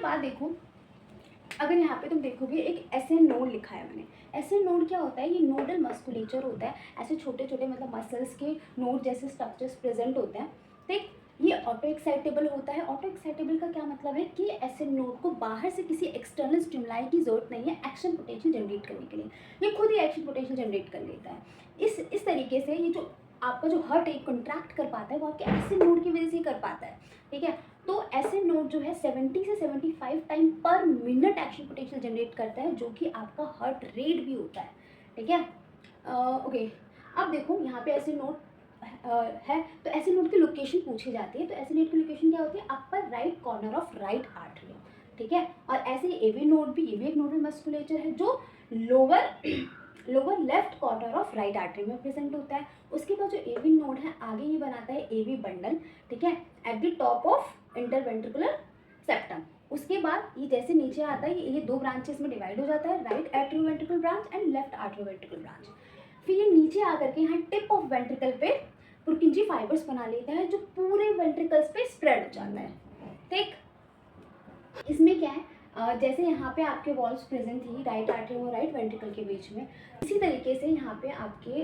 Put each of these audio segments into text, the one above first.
बाद देखो, अगर यहाँ पे तुम देखोगे एक एसएन नोड लिखा है मैंने। एसएन नोड क्या होता है? ये नोडल मस्कुलेचर होता है। ऐसे छोटे छोटे मतलब मसल्स के नोड जैसे स्ट्रक्चर्स प्रेजेंट होते हैं, ठीक। ये ऑटो एक्साइटेबल होता है। ऑटो एक्साइटेबल का क्या मतलब है कि एसएन नोड को बाहर से किसी एक्सटर्नल स्टिमुलाई की जरूरत नहीं है एक्शन पोटेंशियल जनरेट करने के लिए, ये खुद ही एक्शन पोटेंशियल जनरेट कर लेता है। इस तरीके से ये जो आपका जो हार्ट एक कॉन्ट्रैक्ट कर पाता है वो आपके एसएन नोड की वजह से ही कर पाता है, ठीक है। तो एसएन नोड जो है 70 से 75 टाइम पर मिनट एक्शन पोटेंशियल जनरेट करता है, जो कि आपका हार्ट रेट भी होता है, ठीक है। ओके, अब देखो यहाँ पे एसएन नोड है, तो एसएन नोड की लोकेशन पूछी जाती है। तो एसएन नोड की लोकेशन क्या होती है? Upper right corner of right artery, ठीक है। और ऐसे एवी नोड भी, ये भी एक नोडल मस्कुलेचर है जो lower left corner of right artery में प्रेजेंट होता है। उसके बाद जो एवी नोड है आगे ये बनाता है एवी बंडल, ठीक है, at the top of interventricular septum. उसके बाद ये जैसे नीचे आता है ये दो ब्रांचेस में डिवाइड हो जाता है, right atrioventricular branch and left atrioventricular branch. फिर ये नीचे आकर के यहाँ टिप ऑफ वेंट्रिकल पे पुरकिंजी फाइबर्स बना लेता है जो पूरे वेंट्रिकल्स पे स्प्रेड हो जाता है, ठीक। इसमें क्या है, जैसे यहाँ पे आपके वॉल्स प्रेजेंट थी राइट आर्टरी और राइट वेंट्रिकल के बीच में, इसी तरीके से यहाँ पे आपके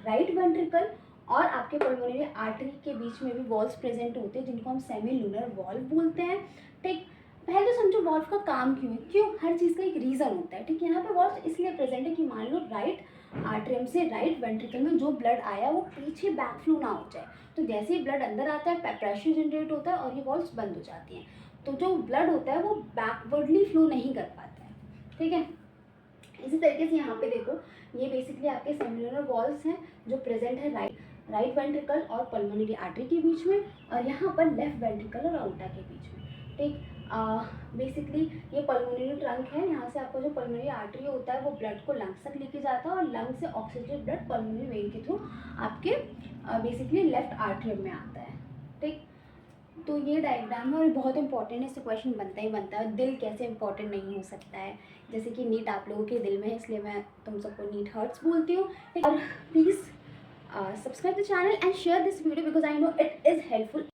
राइट वेंट्रिकल और आपके पल्मोनरी आर्टरी के बीच में भी वॉल्स प्रेजेंट होते हैं जिनको हम सेमी लूनर वॉल्व बोलते हैं, ठीक। पहले तो समझो वॉल्व का काम क्यों है, क्यों, हर चीज़ का एक रीज़न होता है, ठीक। यहाँ पे वॉल्व इसलिए प्रेजेंट है कि मान लो राइट आर्टरियम से राइट वेंट्रिकल में जो ब्लड आया वो पीछे बैकफ्लो ना हो जाए, तो जैसे ही ब्लड अंदर आता है प्रेशर जनरेट होता है और ये वॉल्व्स बंद हो जाती हैं, तो जो ब्लड होता है वो बैकवर्डली फ्लो नहीं कर पाता है, ठीक है। इसी तरीके से यहाँ पे देखो, ये बेसिकली आपके सेमिलर वॉल्स हैं जो प्रेजेंट है राइट वेंट्रिकल और पल्मोनरी आर्टरी के बीच में, और यहाँ पर लेफ्ट वेंट्रिकल और अल्टा के बीच में, ठीक। बेसिकली ये पल्मोनरी ट्रंक है, यहाँ से आपका जो पल्मोनरी आर्टरी होता है वो ब्लड को लंग्स तक लेके जाता है और लंग से ऑक्सीजन ब्लड पल्मोनरी वेन के थ्रू आपके बेसिकली लेफ्ट आर्टरियम में आता है, ठीक। तो ये डायग्राम है और बहुत इंपॉर्टेंट है, इससे क्वेश्चन बनता ही बनता है। दिल कैसे इंपॉर्टेंट नहीं हो सकता है, जैसे कि नीट आप लोगों के दिल में है, इसलिए मैं तुम सबको नीट हर्ट्स बोलती हूँ। और please subscribe the channel and share this video because I know it is helpful.